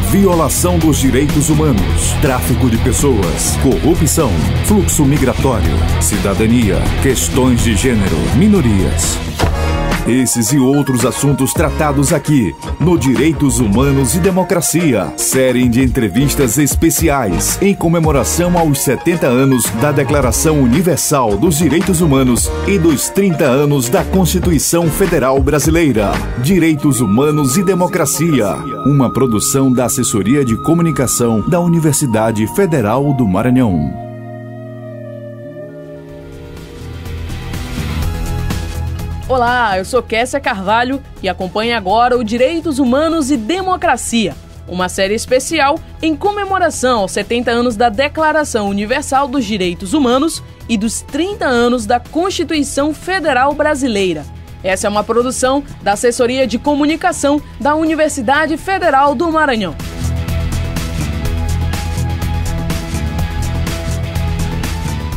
violação dos direitos humanos, tráfico de pessoas, corrupção, fluxo migratório, cidadania, questões de gênero, minorias. Esses e outros assuntos tratados aqui no Direitos Humanos e Democracia, série de entrevistas especiais em comemoração aos 70 anos da Declaração Universal dos Direitos Humanos e dos 30 anos da Constituição Federal Brasileira. Direitos Humanos e Democracia, uma produção da Assessoria de Comunicação da Universidade Federal do Maranhão. Olá, eu sou Kessia Carvalho e acompanhe agora o Direitos Humanos e Democracia, uma série especial em comemoração aos 70 anos da Declaração Universal dos Direitos Humanos e dos 30 anos da Constituição Federal Brasileira. Essa é uma produção da Assessoria de Comunicação da Universidade Federal do Maranhão.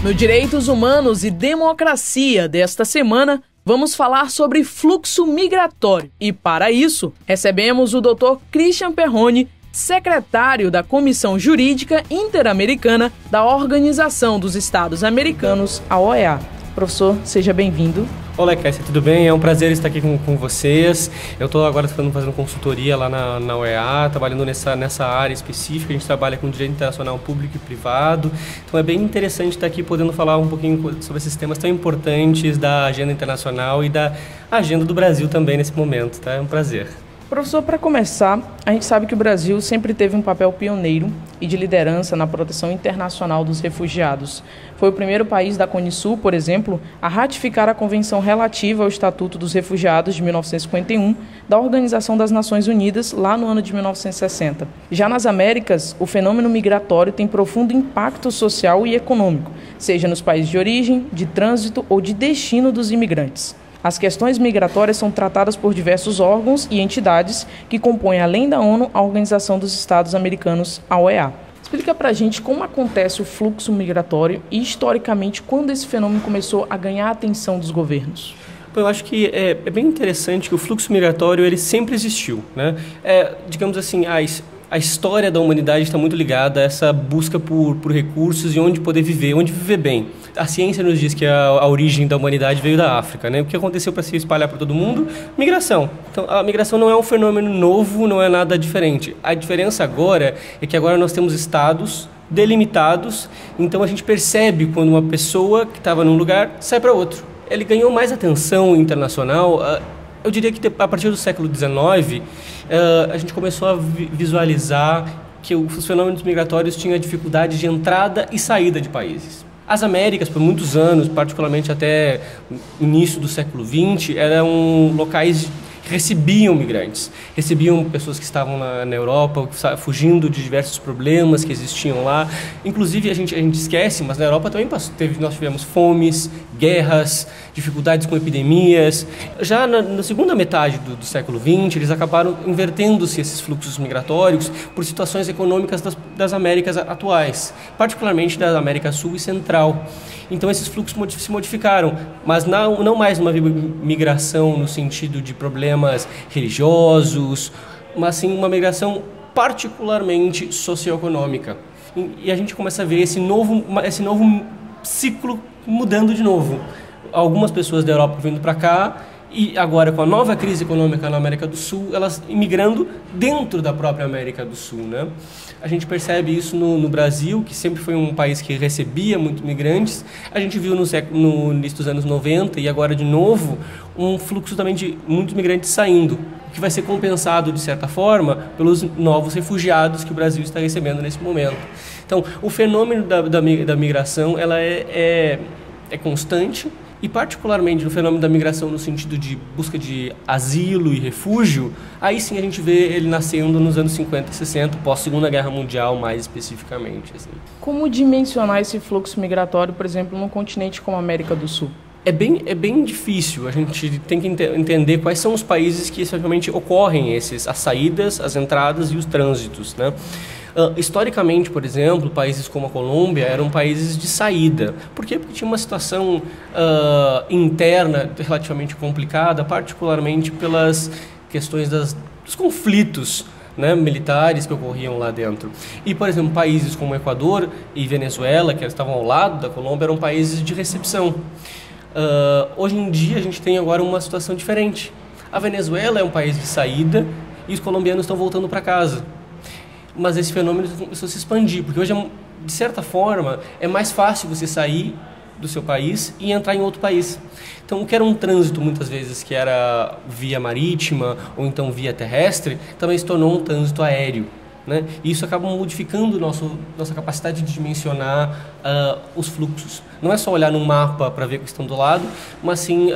No Direitos Humanos e Democracia desta semana, vamos falar sobre fluxo migratório. E para isso, recebemos o Dr. Christian Perrone, secretário da Comissão Jurídica Interamericana da Organização dos Estados Americanos, a OEA. Professor, seja bem-vindo. Olá, Kessia, tudo bem? É um prazer estar aqui com vocês. Eu estou agora fazendo consultoria lá na OEA, trabalhando nessa área específica. A gente trabalha com direito internacional público e privado. Então é bem interessante estar aqui podendo falar um pouquinho sobre esses temas tão importantes da agenda internacional e da agenda do Brasil também nesse momento, tá? É um prazer. Professor, para começar, a gente sabe que o Brasil sempre teve um papel pioneiro e de liderança na proteção internacional dos refugiados. Foi o primeiro país da CONISUL, por exemplo, a ratificar a Convenção relativa ao Estatuto dos Refugiados de 1951 da Organização das Nações Unidas, lá no ano de 1960. Já nas Américas, o fenômeno migratório tem profundo impacto social e econômico, seja nos países de origem, de trânsito ou de destino dos imigrantes. As questões migratórias são tratadas por diversos órgãos e entidades que compõem, além da ONU, a Organização dos Estados Americanos, a OEA. Explica pra gente como acontece o fluxo migratório e, historicamente, quando esse fenômeno começou a ganhar a atenção dos governos. Eu acho que é bem interessante que o fluxo migratório ele sempre existiu, né? Digamos assim, a história da humanidade está muito ligada a essa busca por recursos e onde poder viver, onde viver bem. A ciência nos diz que a origem da humanidade veio da África, né? O que aconteceu para se espalhar por todo mundo? Migração. Então, a migração não é um fenômeno novo, não é nada diferente. A diferença agora é que agora nós temos estados delimitados, então a gente percebe quando uma pessoa que estava num lugar sai para outro. Ele ganhou mais atenção internacional. Eu diria que a partir do século XIX, a gente começou a visualizar que os fenômenos migratórios tinham dificuldade de entrada e saída de países. As Américas, por muitos anos, particularmente até o início do século XX, eram locais que recebiam migrantes, recebiam pessoas que estavam na Europa, fugindo de diversos problemas que existiam lá. Inclusive, a gente esquece, mas na Europa também nós tivemos fomes, guerras, dificuldades com epidemias. Já na segunda metade do século XX, eles acabaram invertendo-se esses fluxos migratórios por situações econômicas das Américas atuais, particularmente da América Sul e Central. Então esses fluxos se modificaram, mas não mais uma migração no sentido de problemas religiosos, mas sim uma migração particularmente socioeconômica. E a gente começa a ver esse novo ciclo mudando de novo. Algumas pessoas da Europa vindo para cá e agora com a nova crise econômica na América do Sul, elas imigrando dentro da própria América do Sul, né? A gente percebe isso no Brasil, que sempre foi um país que recebia muitos migrantes. A gente viu no início dos anos 90 e agora de novo um fluxo também de muitos migrantes saindo, o que vai ser compensado de certa forma pelos novos refugiados que o Brasil está recebendo nesse momento. Então, o fenômeno da migração ela é constante. E particularmente no fenômeno da migração no sentido de busca de asilo e refúgio, aí sim a gente vê ele nascendo nos anos 50 e 60, pós-Segunda Guerra Mundial mais especificamente. Assim. Como dimensionar esse fluxo migratório, por exemplo, num continente como a América do Sul? É bem difícil, a gente tem que entender quais são os países que efetivamente ocorrem as saídas, as entradas e os trânsitos, né? Historicamente, por exemplo, países como a Colômbia eram países de saída. Por quê? Porque tinha uma situação interna relativamente complicada, particularmente pelas questões dos conflitos né, militares que ocorriam lá dentro. E, por exemplo, países como Equador e Venezuela, que estavam ao lado da Colômbia, eram países de recepção. Hoje em dia a gente tem agora uma situação diferente. A Venezuela é um país de saída e os colombianos estão voltando para casa. Mas esse fenômeno começou a se expandir, porque hoje, de certa forma, é mais fácil você sair do seu país e entrar em outro país. Então, o que era um trânsito, muitas vezes, que era via marítima ou então via terrestre, também se tornou um trânsito aéreo, né? E isso acaba modificando nossa capacidade de dimensionar os fluxos. Não é só olhar no mapa para ver o que estão do lado, mas sim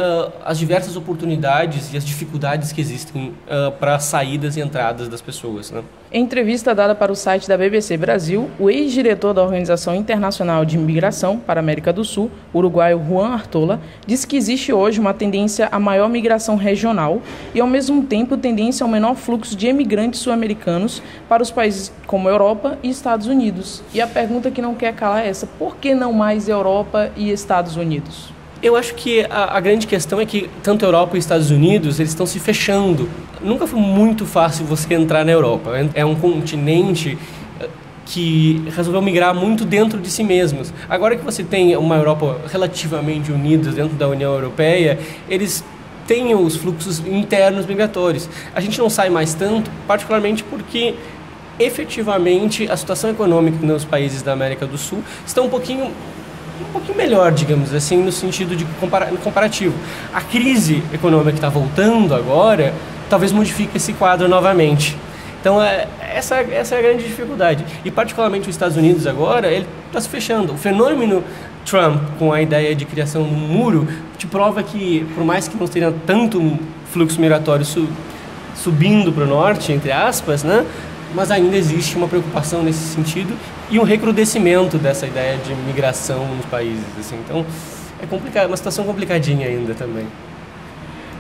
as diversas oportunidades e as dificuldades que existem para saídas e entradas das pessoas, né? Em entrevista dada para o site da BBC Brasil, o ex-diretor da Organização Internacional de Imigração para a América do Sul, uruguaio Juan Artola, disse que existe hoje uma tendência à maior migração regional e, ao mesmo tempo, tendência ao menor fluxo de imigrantes sul-americanos para os países como Europa e Estados Unidos. E a pergunta que não quer calar é essa: por que não mais Europa e Estados Unidos? Eu acho que a grande questão é que tanto a Europa e os Estados Unidos, eles estão se fechando. Nunca foi muito fácil você entrar na Europa. É um continente que resolveu migrar muito dentro de si mesmos. Agora que você tem uma Europa relativamente unida dentro da União Europeia, eles têm os fluxos internos migratórios. A gente não sai mais tanto, particularmente porque efetivamente a situação econômica nos países da América do Sul está um pouquinho melhor, digamos assim, no sentido de comparativo. A crise econômica que está voltando agora talvez modifique esse quadro novamente. Então, essa é a grande dificuldade. E, particularmente, os Estados Unidos agora, ele está se fechando. O fenômeno Trump, com a ideia de criação de um muro, te prova que, por mais que não tenha tanto fluxo migratório subindo para o norte, entre aspas, né, mas ainda existe uma preocupação nesse sentido e um recrudescimento dessa ideia de migração nos países, assim. Então, é complicado, uma situação complicadinha ainda também.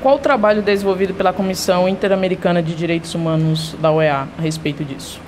Qual o trabalho desenvolvido pela Comissão Interamericana de Direitos Humanos da OEA a respeito disso?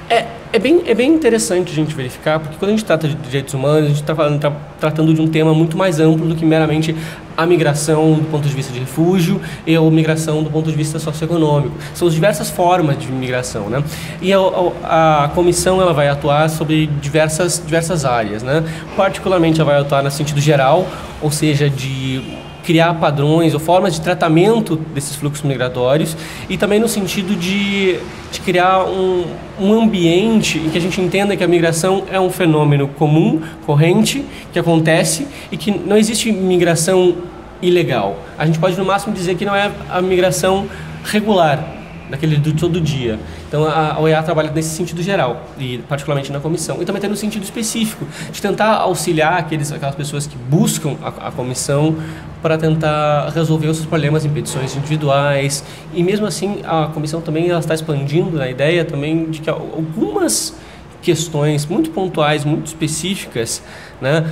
É bem interessante a gente verificar, porque quando a gente trata de direitos humanos, a gente está tratando de um tema muito mais amplo do que meramente a migração do ponto de vista de refúgio e a migração do ponto de vista socioeconômico. São as diversas formas de migração, né? E a comissão ela vai atuar sobre diversas áreas, né? Particularmente ela vai atuar no sentido geral, ou seja, de criar padrões ou formas de tratamento desses fluxos migratórios e também no sentido de criar um ambiente em que a gente entenda que a migração é um fenômeno comum, corrente, que acontece e que não existe migração ilegal. A gente pode no máximo dizer que não é a migração regular, daquele do todo dia. Então a OEA trabalha nesse sentido geral, e particularmente na comissão. E também tem no sentido específico, de tentar auxiliar aquelas pessoas que buscam a comissão para tentar resolver os seus problemas em petições individuais. E mesmo assim, a comissão também está expandindo na ideia também de que algumas questões muito pontuais, muito específicas, né,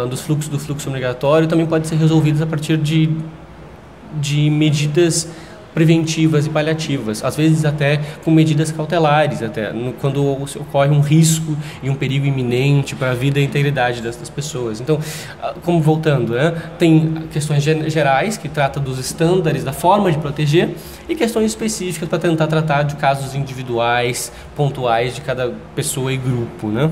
do fluxo migratório também podem ser resolvidas a partir de medidas preventivas e paliativas, às vezes até com medidas cautelares, quando ocorre um risco e um perigo iminente para a vida e a integridade das pessoas. Então, como voltando, né, tem questões gerais que tratam dos estándares, da forma de proteger, e questões específicas para tentar tratar de casos individuais, pontuais de cada pessoa e grupo, né?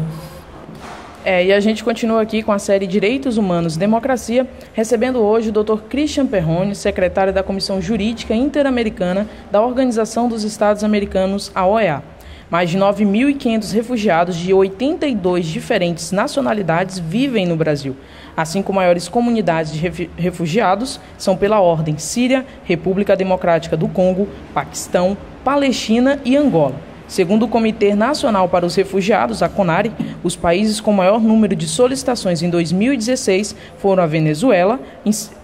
E a gente continua aqui com a série Direitos Humanos e Democracia, recebendo hoje o Dr. Christian Perrone, secretário da Comissão Jurídica Interamericana da Organização dos Estados Americanos, a OEA. Mais de 9.500 refugiados de 82 diferentes nacionalidades vivem no Brasil. As 5 maiores comunidades de refugiados são pela ordem Síria, República Democrática do Congo, Paquistão, Palestina e Angola. Segundo o Comitê Nacional para os Refugiados, a CONARE, os países com maior número de solicitações em 2016 foram a Venezuela,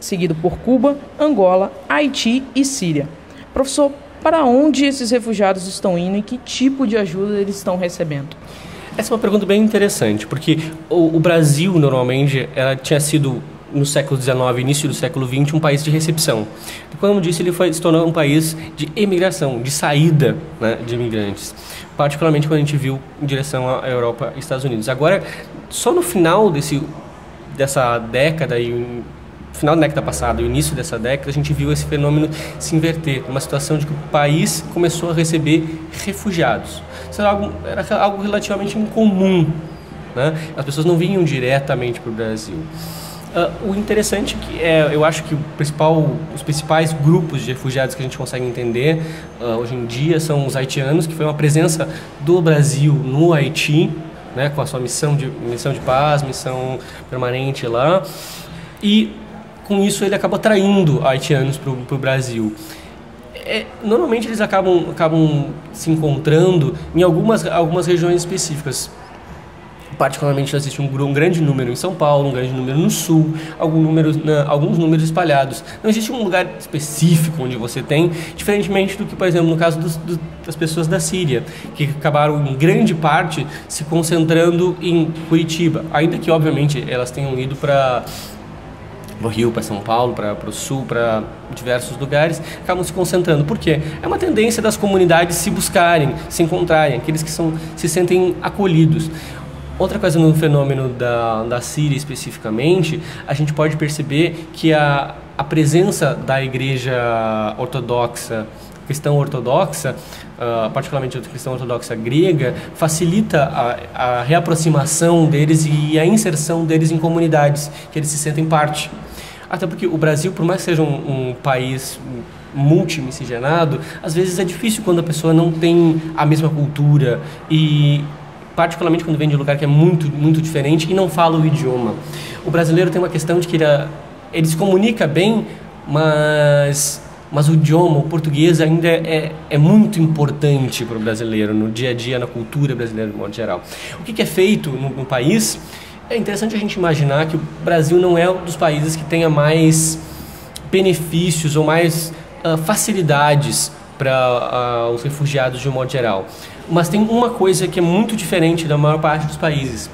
seguido por Cuba, Angola, Haiti e Síria. Professor, para onde esses refugiados estão indo e que tipo de ajuda eles estão recebendo? Essa é uma pergunta bem interessante, porque o Brasil, normalmente, ela tinha sido, no século XIX, início do século XX, um país de recepção. Como eu disse, ele se tornou um país de emigração, de saída, né, de imigrantes, particularmente quando a gente viu em direção à Europa e Estados Unidos. Agora, só no final dessa década e final da década passada e o início dessa década, a gente viu esse fenômeno se inverter, uma situação de que o país começou a receber refugiados. Isso era algo relativamente incomum, né? As pessoas não vinham diretamente para o Brasil. O interessante eu acho que os principais grupos de refugiados que a gente consegue entender hoje em dia são os haitianos, que foi uma presença do Brasil no Haiti, né, com a sua missão de paz, missão permanente lá, e com isso ele acaba atraindo haitianos para o Brasil. Normalmente eles acabam se encontrando em algumas regiões específicas. Particularmente existe um grande número em São Paulo, um grande número no Sul, alguns números espalhados. Não existe um lugar específico onde você tem, diferentemente do que, por exemplo, no caso das pessoas da Síria, que acabaram em grande parte se concentrando em Curitiba, ainda que, obviamente, elas tenham ido para o Rio, para São Paulo, para o Sul, para diversos lugares, acabam se concentrando. Por quê? É uma tendência das comunidades se buscarem, se encontrarem, aqueles que se sentem acolhidos. Outra coisa no fenômeno da Síria especificamente, a gente pode perceber que a presença da igreja cristã ortodoxa, particularmente a cristã ortodoxa grega, facilita a reaproximação deles e a inserção deles em comunidades, que eles se sentem parte. Até porque o Brasil, por mais que seja um país multimiscigenado, às vezes é difícil quando a pessoa não tem a mesma cultura e particularmente quando vem de um lugar que é muito, muito diferente e não fala o idioma. O brasileiro tem uma questão de que ele se comunica bem, mas o idioma, o português, ainda é muito importante para o brasileiro, no dia a dia, na cultura brasileira, de modo geral. O que é feito no país? É interessante a gente imaginar que o Brasil não é um dos países que tenha mais benefícios ou mais facilidades para os refugiados de um modo geral. Mas tem uma coisa que é muito diferente da maior parte dos países.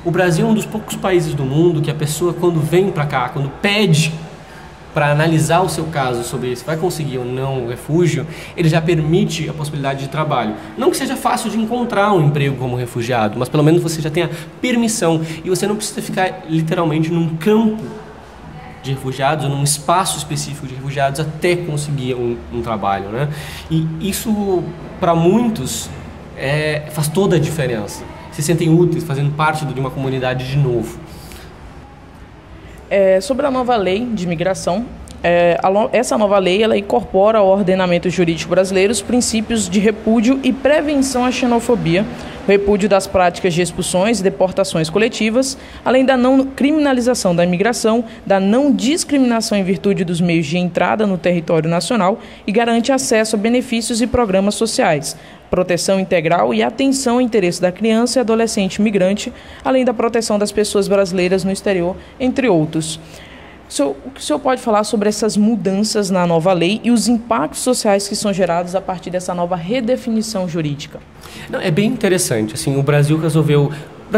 O Brasil é um dos poucos países do mundo que a pessoa, quando vem para cá, quando pede para analisar o seu caso sobre se vai conseguir ou não o refúgio, ele já permite a possibilidade de trabalho. Não que seja fácil de encontrar um emprego como refugiado, mas pelo menos você já tem a permissão e você não precisa ficar literalmente num campo de refugiados ou num espaço específico de refugiados até conseguir um trabalho, né? E isso, para muitos, faz toda a diferença. Se sentem úteis, fazendo parte de uma comunidade de novo. Sobre a nova lei de imigração, essa nova lei ela incorpora ao ordenamento jurídico brasileiro os princípios de repúdio e prevenção à xenofobia, o repúdio das práticas de expulsões e deportações coletivas, além da não criminalização da imigração, da não discriminação em virtude dos meios de entrada no território nacional e garante acesso a benefícios e programas sociais, proteção integral e atenção ao interesse da criança e adolescente migrante, além da proteção das pessoas brasileiras no exterior, entre outros. O que o senhor pode falar sobre essas mudanças na nova lei e os impactos sociais que são gerados a partir dessa nova redefinição jurídica? É bem interessante. Assim, o Brasil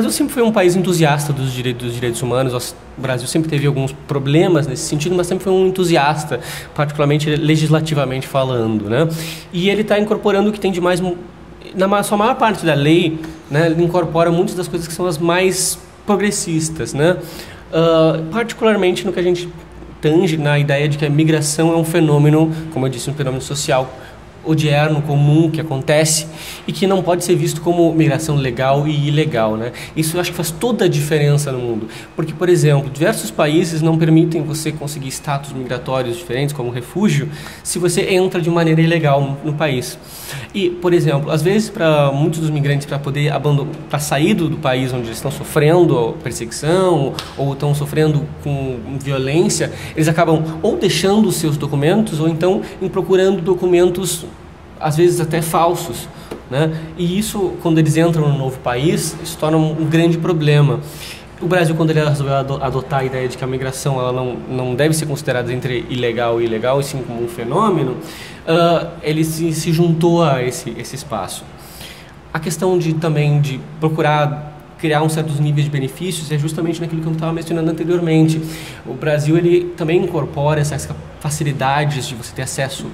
sempre foi um país entusiasta dos direitos humanos. O Brasil sempre teve alguns problemas nesse sentido, mas sempre foi um entusiasta, particularmente legislativamente falando, né? E ele está incorporando o que tem de mais... Na sua maior parte da lei, né, ele incorpora muitas das coisas que são as mais progressistas, né? Particularmente no que a gente tange na ideia de que a migração é um fenômeno, como eu disse, um fenômeno social odierno, comum, que acontece e que não pode ser visto como migração legal e ilegal, né? Isso eu acho que faz toda a diferença no mundo, porque, por exemplo, diversos países não permitem você conseguir status migratórios diferentes, como refúgio, se você entra de maneira ilegal no país. E, por exemplo, às vezes para muitos dos migrantes, para sair do país onde eles estão sofrendo perseguição ou estão sofrendo com violência, eles acabam ou deixando os seus documentos ou então procurando documentos às vezes até falsos, né? E isso, quando eles entram no novo país, se torna um grande problema. O Brasil, quando ele resolveu adotar a ideia de que a migração ela não deve ser considerada entre ilegal e ilegal, e sim como um fenômeno, ele se juntou a esse espaço. A questão também de procurar criar um certos níveis de benefícios é justamente naquilo que eu estava mencionando anteriormente. O Brasil ele também incorpora essas facilidades de você ter acesso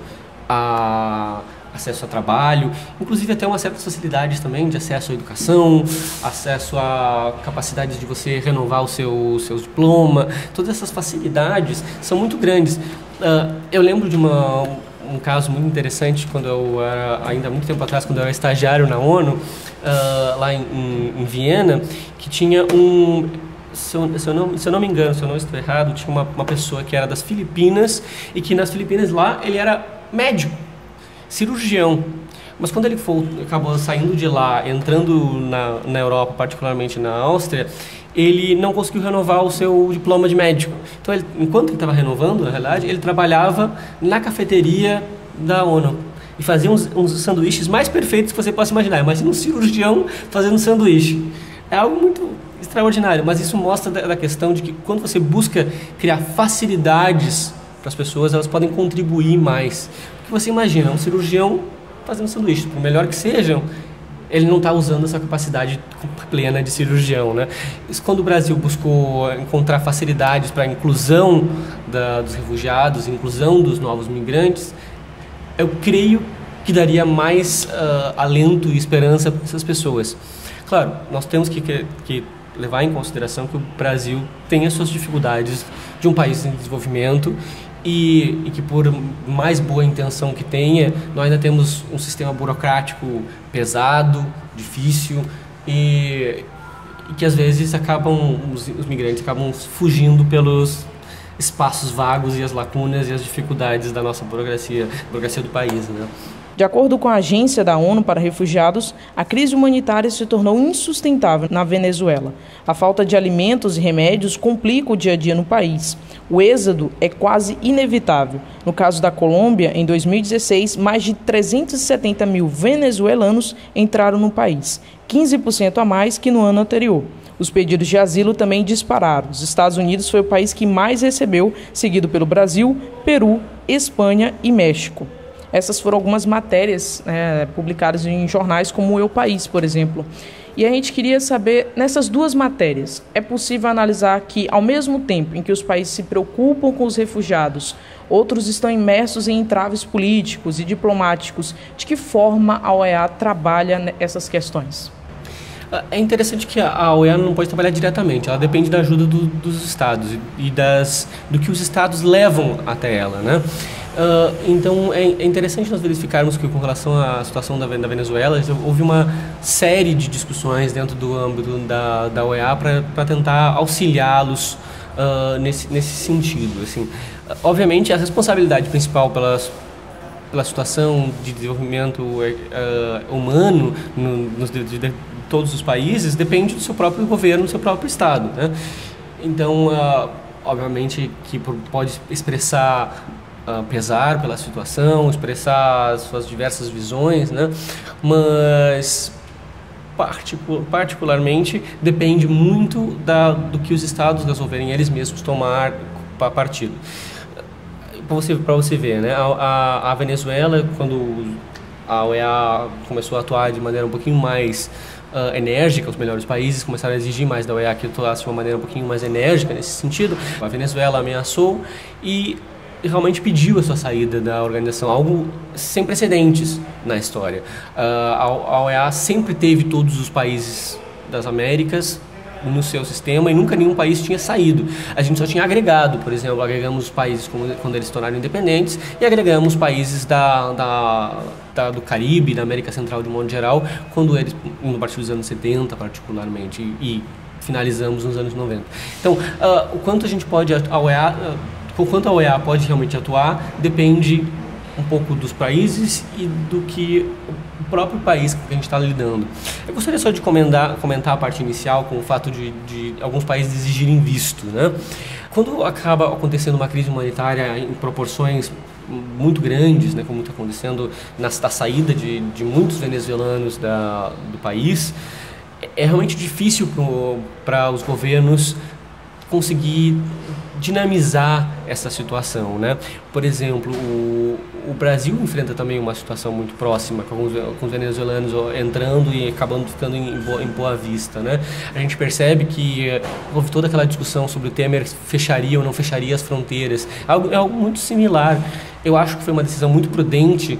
a acesso a trabalho, inclusive até umas certas facilidades também de acesso à educação, acesso a capacidades de você renovar o seu diploma. Todas essas facilidades são muito grandes. Eu lembro de um caso muito interessante quando eu era, ainda há muito tempo atrás, quando eu era estagiário na ONU, lá em Viena, que tinha se eu não me engano, se eu não estou errado, tinha uma pessoa que era das Filipinas e que nas Filipinas lá ele era médico, cirurgião. Mas quando ele acabou saindo de lá, entrando na Europa, particularmente na Áustria, ele não conseguiu renovar o seu diploma de médico. Então, enquanto ele estava renovando, na realidade, ele trabalhava na cafeteria da ONU e fazia uns sanduíches mais perfeitos que você possa imaginar. Imagina um cirurgião fazendo um sanduíche. É algo muito extraordinário, mas isso mostra da questão de que quando você busca criar facilidades para as pessoas, elas podem contribuir mais. Porque você imagina um cirurgião fazendo sanduíche, por melhor que sejam, ele não está usando essa capacidade plena de cirurgião, né? Isso, quando o Brasil buscou encontrar facilidades para a inclusão dos refugiados, inclusão dos novos migrantes, eu creio que daria mais alento e esperança para essas pessoas. Claro, nós temos que levar em consideração que o Brasil tem as suas dificuldades de um país em desenvolvimento e que, por mais boa intenção que tenha, nós ainda temos um sistema burocrático pesado, difícil e que às vezes os migrantes acabam fugindo pelos espaços vagos e as lacunas e as dificuldades da nossa burocracia do país, né? De acordo com a Agência da ONU para Refugiados, a crise humanitária se tornou insustentável na Venezuela. A falta de alimentos e remédios complica o dia a dia no país. O êxodo é quase inevitável. No caso da Colômbia, em 2016, mais de 370 mil venezuelanos entraram no país, 15% a mais que no ano anterior. Os pedidos de asilo também dispararam. Os Estados Unidos foi o país que mais recebeu, seguido pelo Brasil, Peru, Espanha e México. Essas foram algumas matérias publicadas em jornais como o Eu País, por exemplo. E a gente queria saber, nessas duas matérias, é possível analisar que, ao mesmo tempo em que os países se preocupam com os refugiados, outros estão imersos em entraves políticos e diplomáticos. De que forma a OEA trabalha essas questões? É interessante que a OEA não pode trabalhar diretamente, ela depende da ajuda dos estados e do que os estados levam até ela, né? Então é interessante nós verificarmos que, com relação à situação da Venezuela, houve uma série de discussões dentro do âmbito da OEA para tentar auxiliá-los nesse sentido. Assim, obviamente, a responsabilidade principal pela situação de desenvolvimento humano de todos os países depende do seu próprio governo, do seu próprio estado, né? Então, obviamente que pode expressar pesar pela situação, expressar as suas diversas visões, né? Mas particularmente depende muito do que os estados resolverem eles mesmos tomar partido. Para você ver, né? A Venezuela, quando a OEA começou a atuar de maneira um pouquinho mais enérgica, os melhores países começaram a exigir mais da OEA que atuasse de uma maneira um pouquinho mais enérgica nesse sentido. A Venezuela ameaçou e realmente pediu a sua saída da organização, algo sem precedentes na história. A OEA sempre teve todos os países das Américas no seu sistema e nunca nenhum país tinha saído. A gente só tinha agregado, por exemplo, agregamos os países quando eles se tornaram independentes e agregamos países do Caribe, da América Central de modo geral, quando eles, no partir dos anos 70 particularmente, e finalizamos nos anos 90. Então, o quanto a OEA pode realmente atuar depende um pouco dos países e do que o próprio país que a gente está lidando. Eu gostaria só de comentar a parte inicial com o fato de alguns países exigirem visto, né? Quando acaba acontecendo uma crise humanitária em proporções muito grandes, né, como está acontecendo na saída de muitos venezuelanos do país, é realmente difícil para os governos conseguir dinamizar essa situação, né? Por exemplo, o Brasil enfrenta também uma situação muito próxima, com os venezuelanos entrando e acabando ficando em Boa Vista, né? A gente percebe que houve toda aquela discussão sobre o Temer fecharia ou não fecharia as fronteiras. É algo muito similar. Eu acho que foi uma decisão muito prudente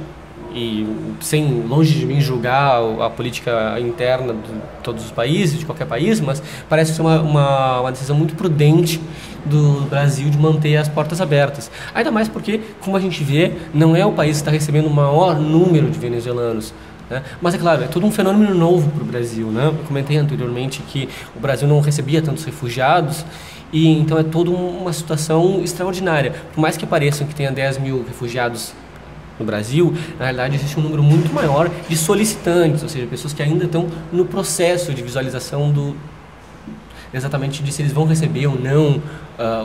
e sem longe de mim julgar a política interna de todos os países, de qualquer país, mas parece ser uma decisão muito prudente do Brasil de manter as portas abertas. Ainda mais porque, como a gente vê, não é o país que está recebendo o maior número de venezuelanos, né? Mas é claro, é todo um fenômeno novo para o Brasil, né? Eu comentei anteriormente que o Brasil não recebia tantos refugiados, e então é toda uma situação extraordinária. Por mais que pareçam que tenha 10 mil refugiados no Brasil, na realidade existe um número muito maior de solicitantes, ou seja, pessoas que ainda estão no processo de visualização exatamente de se eles vão receber ou não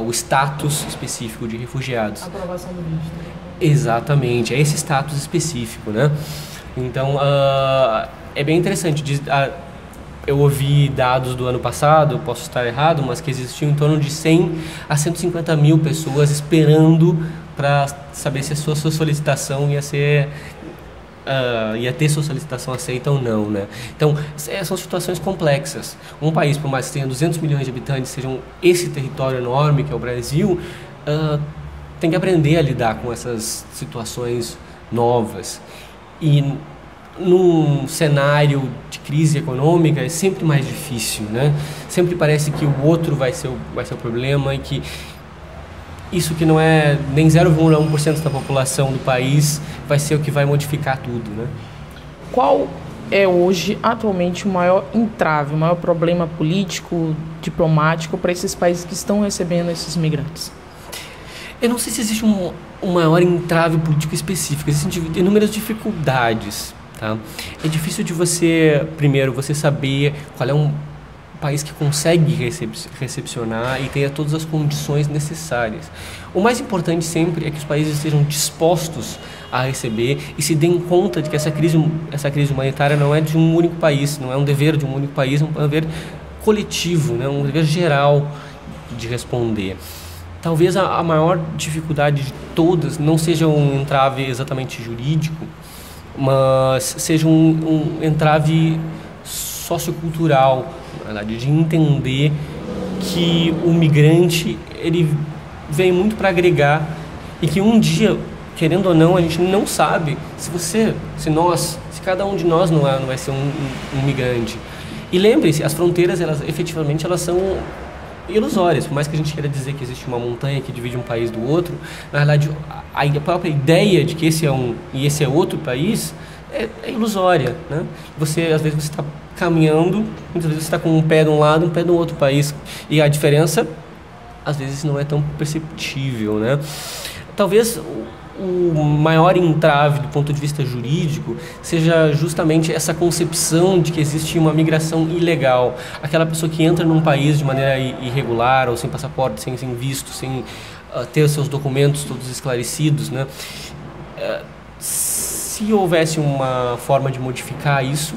o status específico de refugiados. A aprovação do visto. Exatamente, é esse status específico, né? Então, é bem interessante. Eu ouvi dados do ano passado, posso estar errado, mas que existiam em torno de 100 a 150 mil pessoas esperando para saber se a sua solicitação ia ter sua solicitação aceita ou não, né? Então, são situações complexas. Um país, por mais que tenha 200 milhões de habitantes, sejam esse território enorme que é o Brasil, tem que aprender a lidar com essas situações novas. E num cenário de crise econômica é sempre mais difícil, né? Sempre parece que o outro vai ser o problema e que isso que não é nem 0,1% da população do país vai ser o que vai modificar tudo, né? Qual é hoje, atualmente, o maior entrave, o maior problema político, diplomático para esses países que estão recebendo esses migrantes? Eu não sei se existe um maior entrave político específico, existem inúmeras dificuldades, tá? É difícil de você saber qual é um país que consegue recepcionar e tenha todas as condições necessárias. O mais importante sempre é que os países estejam dispostos a receber e se deem conta de que essa crise humanitária não é de um único país, não é um dever de um único país, é um dever coletivo, né? Um dever geral de responder. Talvez a maior dificuldade de todas não seja um entrave exatamente jurídico, mas seja um entrave sociocultural, na verdade, de entender que o migrante ele vem muito para agregar e que um dia, querendo ou não, a gente não sabe se cada um de nós não vai ser um migrante. E lembre-se, as fronteiras, efetivamente, elas são ilusórias. Por mais que a gente queira dizer que existe uma montanha que divide um país do outro, na verdade, a própria ideia de que esse é um e esse é outro país é ilusória, né? Às vezes você está caminhando, muitas vezes você está com um pé de um lado e um pé do outro país, e a diferença às vezes não é tão perceptível, né? Talvez o maior entrave do ponto de vista jurídico seja justamente essa concepção de que existe uma migração ilegal, aquela pessoa que entra num país de maneira irregular ou sem passaporte, sem visto, sem ter os seus documentos todos esclarecidos, né? Se houvesse uma forma de modificar isso,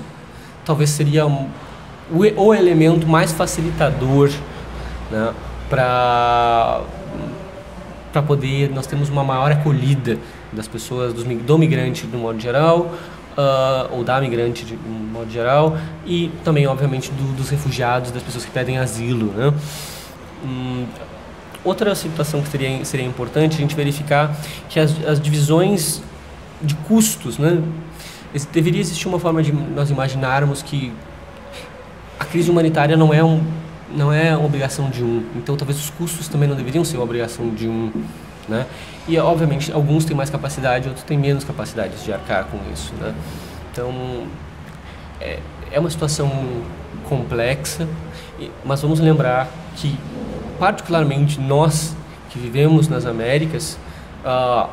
talvez seria o elemento mais facilitador, né, para poder nós termos uma maior acolhida das pessoas, do migrante de um modo geral, ou da migrante de um modo geral, e também, obviamente, dos refugiados, das pessoas que pedem asilo, né? Outra situação que seria importante a gente verificar que as divisões de custos, né? Deveria existir uma forma de nós imaginarmos que a crise humanitária não é uma obrigação de um, então talvez os custos também não deveriam ser uma obrigação de um, né? E obviamente alguns têm mais capacidade, outros têm menos capacidade de arcar com isso, né? Então é uma situação complexa, mas vamos lembrar que particularmente nós que vivemos nas Américas,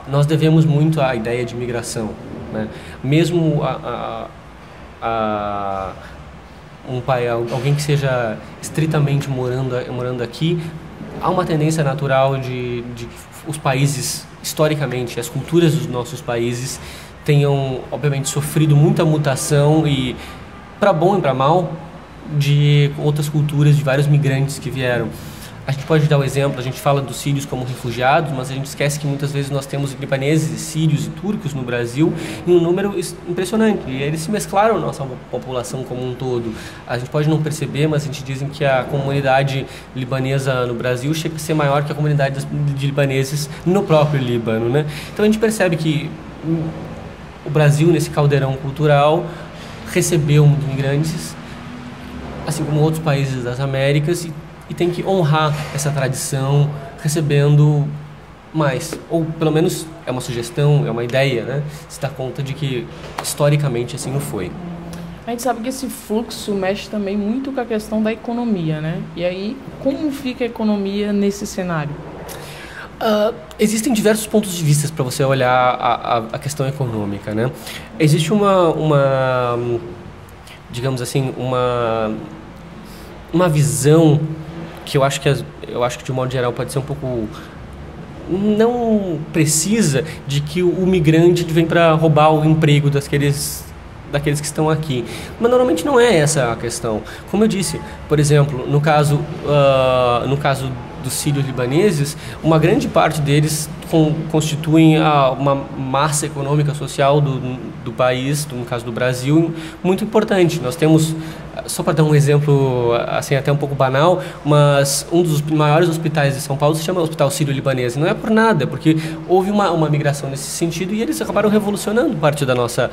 nós devemos muito à ideia de migração, né? Mesmo alguém que seja estritamente morando aqui, há uma tendência natural de os países, historicamente, as culturas dos nossos países tenham, obviamente, sofrido muita mutação, e para bom e para mal, de outras culturas, de vários migrantes que vieram. A gente pode dar o exemplo, a gente fala dos sírios como refugiados, mas a gente esquece que muitas vezes nós temos libaneses, sírios e turcos no Brasil em um número impressionante, e eles se mesclaram na nossa população como um todo. A gente pode não perceber, mas a gente diz que a comunidade libanesa no Brasil chega a ser maior que a comunidade de libaneses no próprio Líbano, né? Então a gente percebe que o Brasil, nesse caldeirão cultural, recebeu imigrantes, assim como outros países das Américas, e tem que honrar essa tradição recebendo mais. Ou, pelo menos, é uma sugestão, é uma ideia, né? Se dá conta de que, historicamente, assim não foi. A gente sabe que esse fluxo mexe também muito com a questão da economia, né? E aí, como fica a economia nesse cenário? Existem diversos pontos de vista para você olhar a questão econômica, né? Existe digamos assim, uma visão que eu acho que de um modo geral pode ser um pouco não precisa, de que o migrante vem para roubar o emprego daqueles que estão aqui. Mas normalmente não é essa a questão. Como eu disse, por exemplo, no caso dos sírios-libaneses, uma grande parte deles constituem uma massa econômica social do país, no caso do Brasil, muito importante. Nós temos, só para dar um exemplo assim até um pouco banal, mas um dos maiores hospitais de São Paulo se chama Hospital Sírio-Libanês. Não é por nada, porque houve uma migração nesse sentido e eles acabaram revolucionando parte da nossa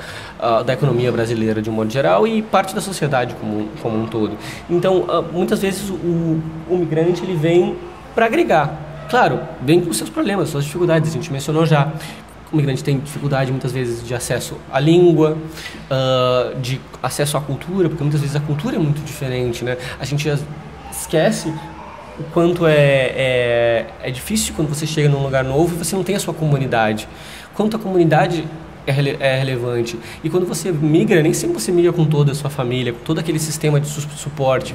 da economia brasileira de um modo geral e parte da sociedade como um todo. Então, muitas vezes o migrante ele vem para agregar. Claro, vem com seus problemas, suas dificuldades, a gente mencionou já. O migrante tem dificuldade muitas vezes de acesso à língua, de acesso à cultura, porque muitas vezes a cultura é muito diferente, né? A gente esquece o quanto é difícil quando você chega num lugar novo e você não tem a sua comunidade. Quanto a comunidade é relevante. E quando você migra, nem sempre você migra com toda a sua família, com todo aquele sistema de suporte.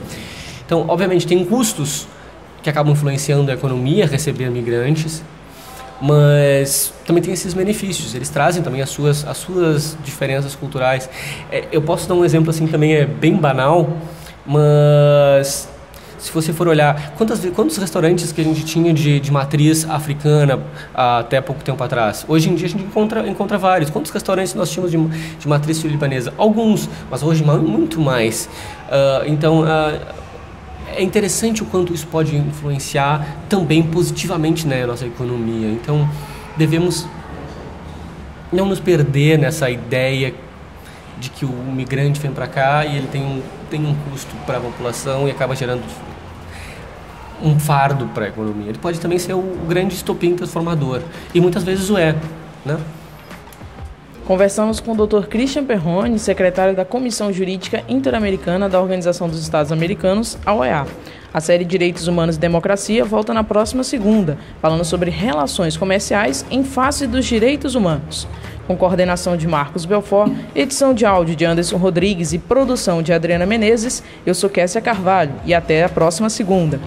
Então, obviamente, tem custos que acabam influenciando a economia, receber migrantes, mas também tem esses benefícios, eles trazem também as suas diferenças culturais. Eu posso dar um exemplo assim também bem banal, mas se você for olhar, quantos restaurantes que a gente tinha de matriz africana até pouco tempo atrás? Hoje em dia a gente encontra vários. Quantos restaurantes nós tínhamos de matriz sírio-libanesa? Alguns, mas hoje muito mais. Então, é interessante o quanto isso pode influenciar também positivamente, né, a nossa economia. Então, devemos não nos perder nessa ideia de que o migrante vem para cá e ele tem um custo para a população e acaba gerando um fardo para a economia. Ele pode também ser o grande estopim transformador, e muitas vezes o é, né? Conversamos com o Dr. Christian Perrone, secretário da Comissão Jurídica Interamericana da Organização dos Estados Americanos, a OEA. A série Direitos Humanos e Democracia volta na próxima segunda, falando sobre relações comerciais em face dos direitos humanos. Com coordenação de Marcos Belfort, edição de áudio de Anderson Rodrigues e produção de Adriana Menezes, eu sou Kessia Carvalho e até a próxima segunda.